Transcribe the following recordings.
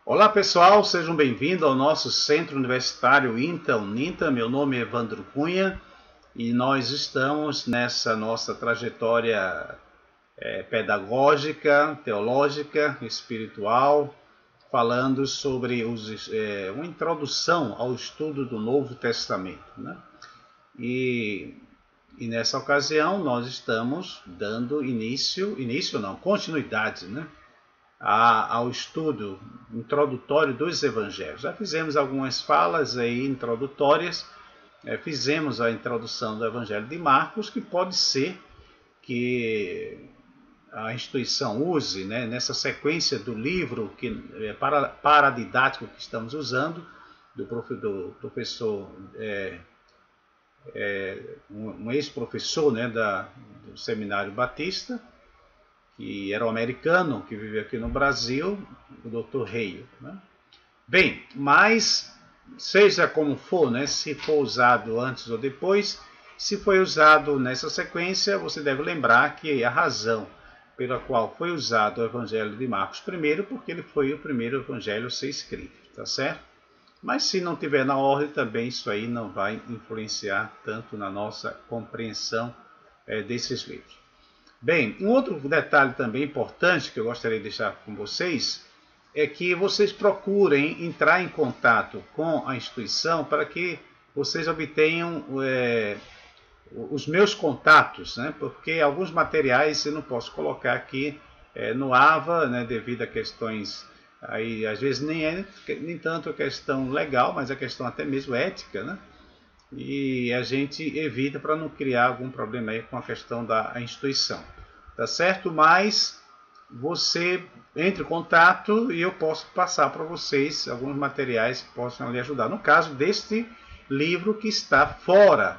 Olá pessoal, sejam bem-vindos ao nosso Centro Universitário INTA-UNINTA. Meu nome é Evandro Cunha e nós estamos nessa nossa trajetória pedagógica, teológica, espiritual, falando sobre uma introdução ao estudo do Novo Testamento, né? E nessa ocasião nós estamos dando continuidade, né? Ao estudo introdutório dos evangelhos. Já fizemos algumas falas aí introdutórias, fizemos a introdução do evangelho de Marcos, que pode ser que a instituição use, né, nessa sequência do livro paradidático que estamos usando, do professor, um ex-professor, né, do Seminário Batista, que era um americano que viveu aqui no Brasil, o Dr. Reio, né? Bem, mas seja como for, né, se for usado antes ou depois, se foi usado nessa sequência, você deve lembrar que a razão pela qual foi usado o Evangelho de Marcos primeiro, porque ele foi o primeiro evangelho a ser escrito, tá certo? Mas se não tiver na ordem também, isso aí não vai influenciar tanto na nossa compreensão desses livros. Bem, um outro detalhe também importante que eu gostaria de deixar com vocês é que vocês procurem entrar em contato com a instituição para que vocês obtenham os meus contatos, né? Porque alguns materiais eu não posso colocar aqui no AVA, né? Devido a questões, aí, às vezes nem tanto a questão legal, mas a questão até mesmo ética, né? E a gente evita para não criar algum problema aí com a questão da instituição, tá certo? Mas você entre em contato e eu posso passar para vocês alguns materiais que possam lhe ajudar. No caso deste livro que está fora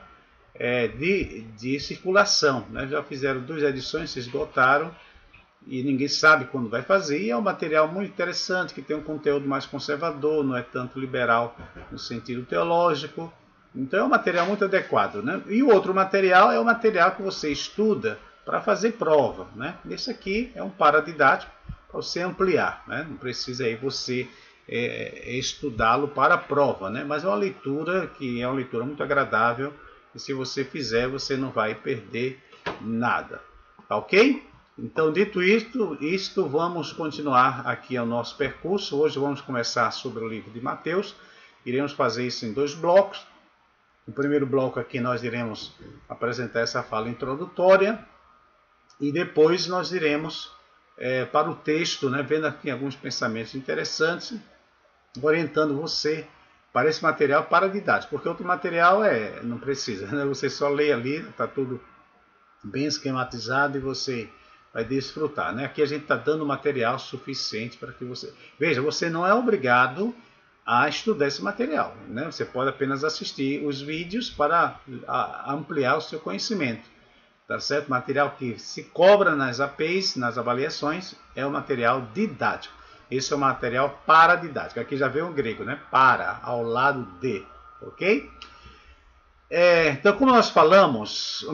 de circulação, né? Já fizeram 2 edições, se esgotaram e ninguém sabe quando vai fazer. E é um material muito interessante, que tem um conteúdo mais conservador, não é tanto liberal no sentido teológico. Então é um material muito adequado, né? E o outro material é o material que você estuda para fazer prova, né? Esse aqui é um paradidático para você ampliar, né? Não precisa aí você estudá-lo para a prova, né? Mas é uma leitura que é uma leitura muito agradável e se você fizer você não vai perder nada, tá ok? Então dito isto vamos continuar aqui o nosso percurso. Hoje vamos começar sobre o livro de Mateus. Iremos fazer isso em 2 blocos. No primeiro bloco aqui nós iremos apresentar essa fala introdutória e depois nós iremos para o texto, né, vendo aqui alguns pensamentos interessantes, orientando você para esse material paradidático, porque outro material não precisa, né? Você só lê ali, está tudo bem esquematizado e você vai desfrutar, né? Aqui a gente está dando material suficiente para que você... Veja, você não é obrigado a estudar esse material, né? Você pode apenas assistir os vídeos para ampliar o seu conhecimento, tá certo? Material que se cobra nas APs, nas avaliações, é o material didático. Esse é o material paradidático. Aqui já veio o grego, né? Para, ao lado de, ok? Então, como nós falamos, o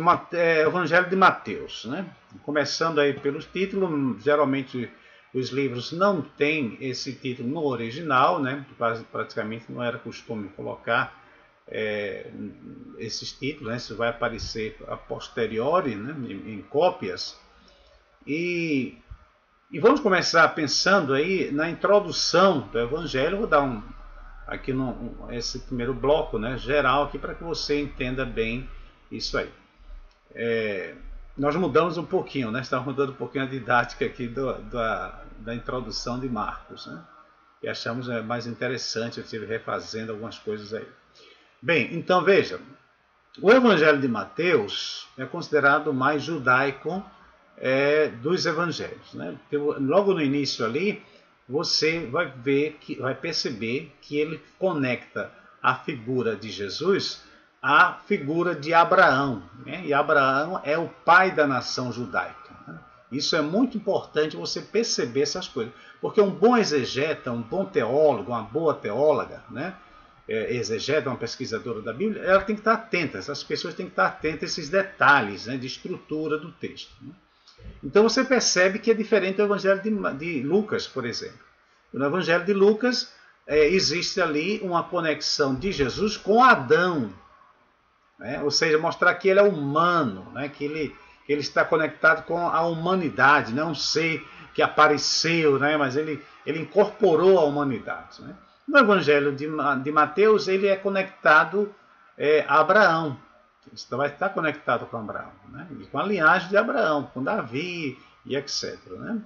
Evangelho de Mateus, né? Começando aí pelos títulos, geralmente os livros não têm esse título no original, né? Praticamente não era costume colocar esses títulos, né? Isso vai aparecer a posteriori, né? Em cópias. E vamos começar pensando aí na introdução do Evangelho. Vou dar aqui esse primeiro bloco, né? Geral aqui para que você entenda bem isso aí. Nós mudamos um pouquinho, né? Estamos mudando um pouquinho a didática aqui da introdução de Marcos, né? E achamos mais interessante, eu estive refazendo algumas coisas aí. Bem, então veja, o Evangelho de Mateus é considerado o mais judaico dos evangelhos, né? Logo no início ali, você vai perceber que ele conecta a figura de Jesus à figura de Abraão, né? E Abraão é o pai da nação judaica, né? Isso é muito importante você perceber essas coisas, porque um bom exegeta, um bom teólogo, uma boa teóloga, né? Exegeta, uma pesquisadora da Bíblia, ela tem que estar atenta, essas pessoas têm que estar atentas a esses detalhes, né, de estrutura do texto, né? Então você percebe que é diferente do Evangelho de Lucas, por exemplo. No Evangelho de Lucas, existe ali uma conexão de Jesus com Adão, né? Ou seja, mostrar que ele é humano, né? Que ele está conectado com a humanidade, não um ser que apareceu, né? Mas ele incorporou a humanidade, né? No Evangelho de Mateus, ele é conectado a Abraão. Ele vai estar conectado com Abraão, né? E com a linhagem de Abraão, com Davi e etc. Né?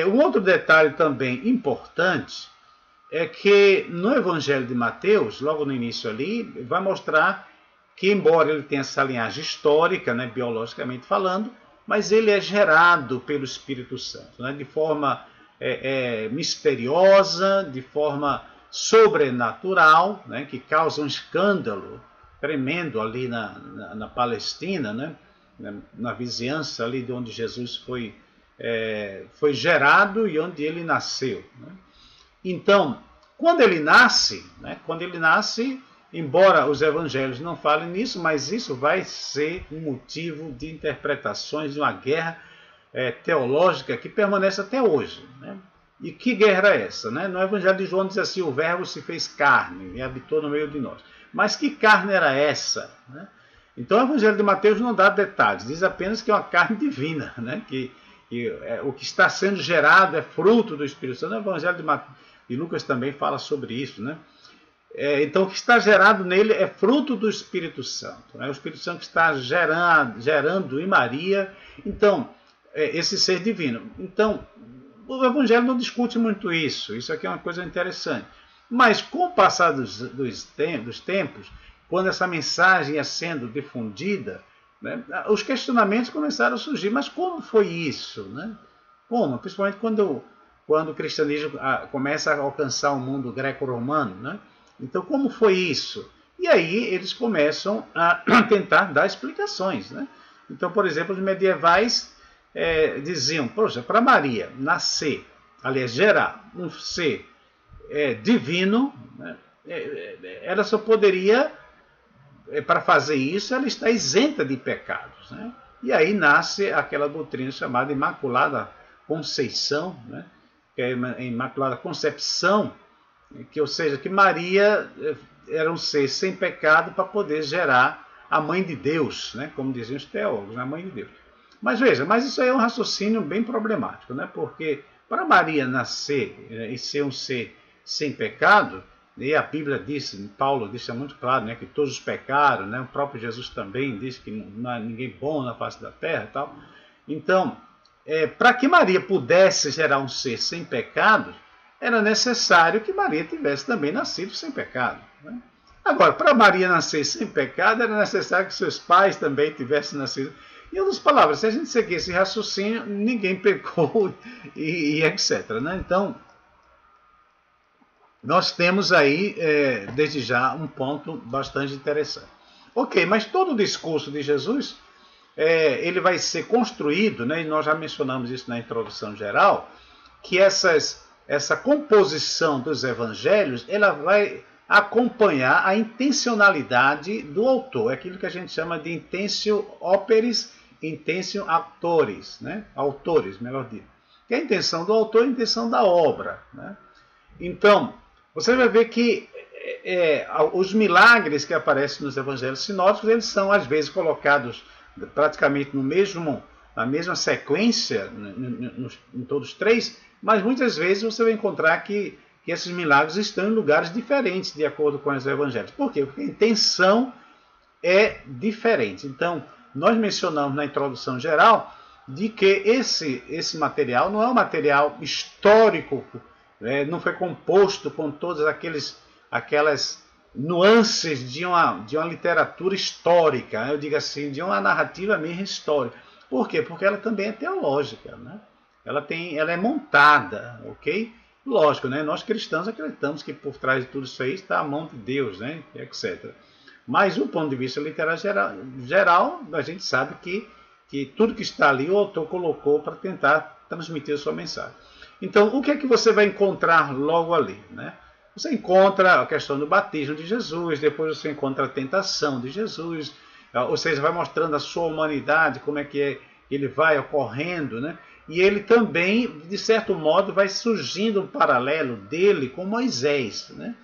Um outro detalhe também importante é que no Evangelho de Mateus, logo no início ali, vai mostrar que, embora ele tenha essa linhagem histórica, né, biologicamente falando, mas ele é gerado pelo Espírito Santo, né, de forma misteriosa, de forma sobrenatural, né, que causa um escândalo tremendo ali na Palestina, né, na vizinhança ali de onde Jesus foi gerado e onde ele nasceu. Né. Então, quando ele nasce, embora os evangelhos não falem nisso, mas isso vai ser um motivo de interpretações de uma guerra teológica que permanece até hoje. Né? E que guerra é essa? Né? No Evangelho de João diz assim, o verbo se fez carne e habitou no meio de nós. Mas que carne era essa? Né? Então o Evangelho de Mateus não dá detalhes, diz apenas que é uma carne divina, né? que o que está sendo gerado é fruto do Espírito Santo. O Evangelho de Lucas também fala sobre isso, né? Então, o que está gerado nele é fruto do Espírito Santo. Né? O Espírito Santo está gerando em Maria, então, esse ser divino. Então, o Evangelho não discute muito isso. Isso aqui é uma coisa interessante. Mas, com o passar dos tempos, quando essa mensagem ia sendo difundida, né, os questionamentos começaram a surgir. Mas como foi isso? Né? Como? Principalmente quando o cristianismo começa a alcançar o mundo greco-romano, né? Então, como foi isso? E aí eles começam a tentar dar explicações. Né? Então, por exemplo, os medievais diziam, poxa, para Maria nascer, aliás, gerar um ser divino, né? Ela só poderia, para fazer isso, ela está isenta de pecados. Né? E aí nasce aquela doutrina chamada Imaculada Conceição, né? Que é a Imaculada Concepção, ou seja, que Maria era um ser sem pecado para poder gerar a mãe de Deus, né? Como diziam os teólogos, a mãe de Deus. Mas veja, isso aí é um raciocínio bem problemático, né? Porque para Maria nascer e ser um ser sem pecado, e a Bíblia disse, Paulo disse muito claro, né, que todos pecaram, né? O próprio Jesus também disse que não há ninguém bom na face da terra e tal. Então, para que Maria pudesse gerar um ser sem pecado, era necessário que Maria tivesse também nascido sem pecado. Né? Agora, para Maria nascer sem pecado, era necessário que seus pais também tivessem nascido. Em outras palavras, se a gente seguir esse raciocínio, ninguém pecou e etc. Né? Então, nós temos aí, desde já, um ponto bastante interessante. Ok, mas todo o discurso de Jesus, ele vai ser construído, né, e nós já mencionamos isso na introdução geral, que essa composição dos evangelhos, ela vai acompanhar a intencionalidade do autor, é aquilo que a gente chama de intentio operis, intentio actores, né? Autores, melhor dito. Que é a intenção do autor e a intenção da obra. Né? Então, você vai ver que os milagres que aparecem nos evangelhos sinóticos, eles são às vezes colocados praticamente na mesma sequência, em todos os três, mas muitas vezes você vai encontrar que esses milagres estão em lugares diferentes de acordo com os evangelhos. Por quê? Porque a intenção é diferente. Então, nós mencionamos na introdução geral de que esse material não é um material histórico, não foi composto com todas aquelas nuances de uma literatura histórica, eu digo assim, de uma narrativa mesmo histórica. Por quê? Porque ela também é teológica, né? Ela é montada, ok? Lógico, né? Nós cristãos acreditamos que por trás de tudo isso aí está a mão de Deus, né? Etc. Mas do ponto de vista literário geral, a gente sabe que tudo que está ali o autor colocou para tentar transmitir a sua mensagem. Então, o que é que você vai encontrar logo ali, né? Você encontra a questão do batismo de Jesus, depois você encontra a tentação de Jesus, ou seja, vai mostrando a sua humanidade, como é que ele vai ocorrendo, né? e ele também, de certo modo, vai surgindo um paralelo dele com Moisés, né?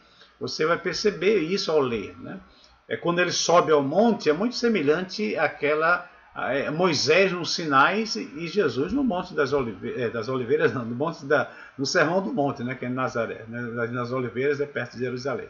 Você vai perceber isso ao ler, né? Quando ele sobe ao monte, é muito semelhante àquela Moisés no Sinai e Jesus no Monte das Oliveiras, não, no Sermão do Monte, né, que é em Nazaré, né, nas Oliveiras é perto de Jerusalém.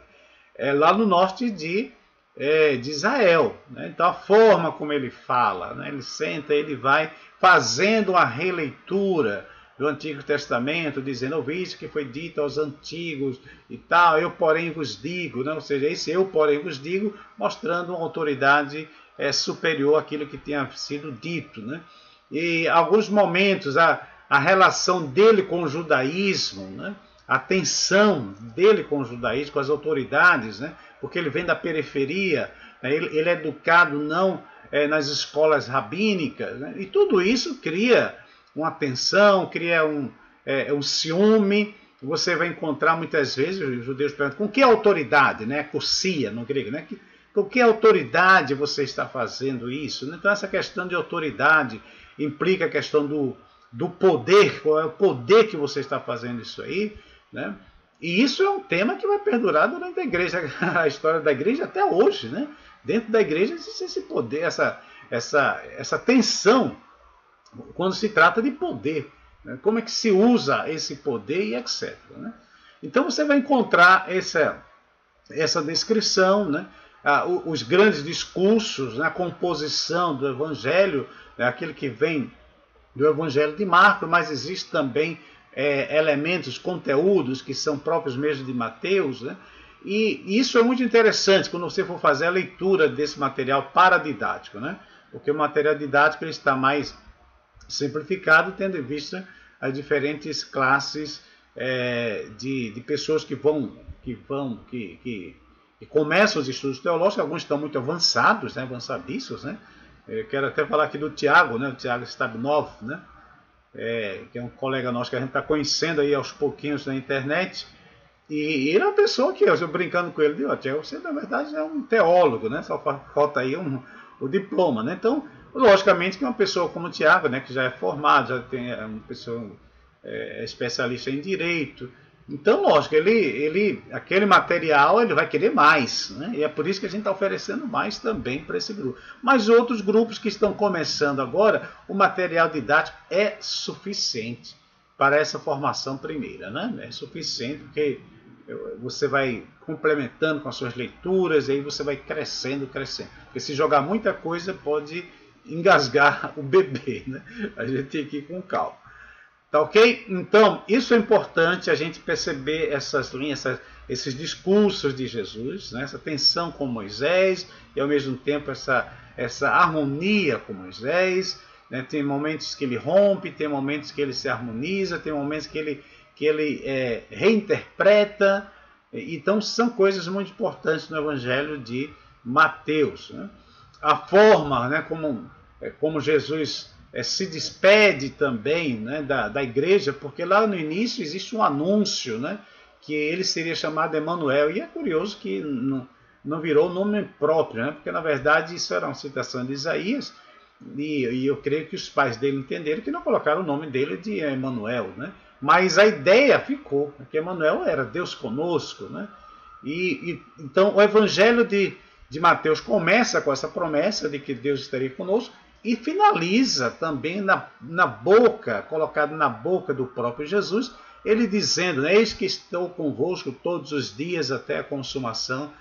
É lá no norte de Israel, né? Então a forma como ele fala, né? Ele senta, ele vai fazendo uma releitura do Antigo Testamento, dizendo: ouviste que foi dito aos antigos e tal, eu porém vos digo, né? Ou seja, esse eu porém vos digo, mostrando uma autoridade superior àquilo que tinha sido dito, né? E alguns momentos a relação dele com o judaísmo, né? A tensão dele com o judaísmo, com as autoridades, né? Porque ele vem da periferia, né? Ele é educado não nas escolas rabínicas, né? E tudo isso cria uma tensão, cria um ciúme. Você vai encontrar muitas vezes, os judeus perguntam, com que autoridade, né? Cursia no grego, né? Com que autoridade você está fazendo isso? Então essa questão de autoridade implica a questão do poder, qual é o poder que você está fazendo isso aí, né? E isso é um tema que vai perdurar durante a igreja, a história da igreja até hoje, né? Dentro da igreja existe esse poder, essa tensão quando se trata de poder, né? Como é que se usa esse poder e etc, né? Então você vai encontrar essa descrição, né? Os grandes discursos, né? A composição do Evangelho, né? Aquele que vem do Evangelho de Marcos, mas existe também elementos, conteúdos que são próprios mesmo de Mateus, né? E isso é muito interessante quando você for fazer a leitura desse material paradidático, né? Porque o material didático ele está mais simplificado, tendo em vista as diferentes classes de pessoas que começam os estudos teológicos. Alguns estão muito avançados, né? Avançadíssimos, né? Eu quero até falar aqui do Tiago, né? O Tiago Stabnov, né? Que é um colega nosso que a gente está conhecendo aí aos pouquinhos na internet. E ele é uma pessoa que, eu brincando com ele, digo: Tiago, você na verdade é um teólogo, né? Só falta aí o diploma, né? Então, logicamente que uma pessoa como o Tiago, né, que já é formado, já tem uma pessoa especialista em direito, então, lógico, aquele material ele vai querer mais, né? E é por isso que a gente está oferecendo mais também para esse grupo. Mas outros grupos que estão começando agora, o material didático é suficiente para essa formação primeira, né? É suficiente porque você vai complementando com as suas leituras e aí você vai crescendo. Porque se jogar muita coisa pode engasgar o bebê, né? A gente tem que ir com calma. Tá ok? Então, isso é importante a gente perceber essas linhas, esses discursos de Jesus, né? Essa tensão com Moisés e ao mesmo tempo essa harmonia com Moisés, né? Tem momentos que ele rompe, tem momentos que ele se harmoniza, tem momentos que ele reinterpreta. Então, são coisas muito importantes no Evangelho de Mateus, né? A forma, né, como Jesus se despede também, né, da igreja, porque lá no início existe um anúncio, né, que ele seria chamado Emanuel, e é curioso que não virou nome próprio, né, porque na verdade isso era uma citação de Isaías, e eu creio que os pais dele entenderam que não colocaram o nome dele de Emanuel, né, mas a ideia ficou, que Emanuel era Deus conosco, né, então o Evangelho de Mateus começa com essa promessa de que Deus estaria conosco e finaliza também colocado na boca do próprio Jesus, ele dizendo, né, eis que estou convosco todos os dias até a consumação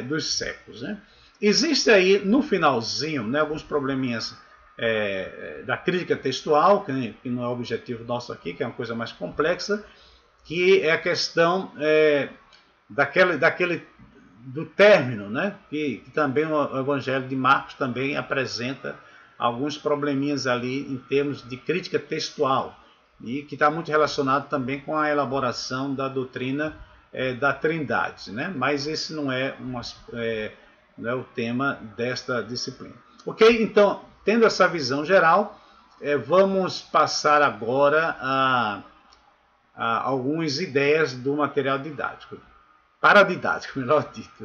dos séculos, né? Existe aí no finalzinho, né, alguns probleminhas da crítica textual, que não é o objetivo nosso aqui, que é uma coisa mais complexa, que é a questão do término, né? Que também o Evangelho de Marcos também apresenta alguns probleminhas ali em termos de crítica textual e que está muito relacionado também com a elaboração da doutrina da Trindade, né? Mas esse não é o tema desta disciplina. Ok? Então, tendo essa visão geral, vamos passar agora a algumas ideias do material didático. Paradidático, melhor dito.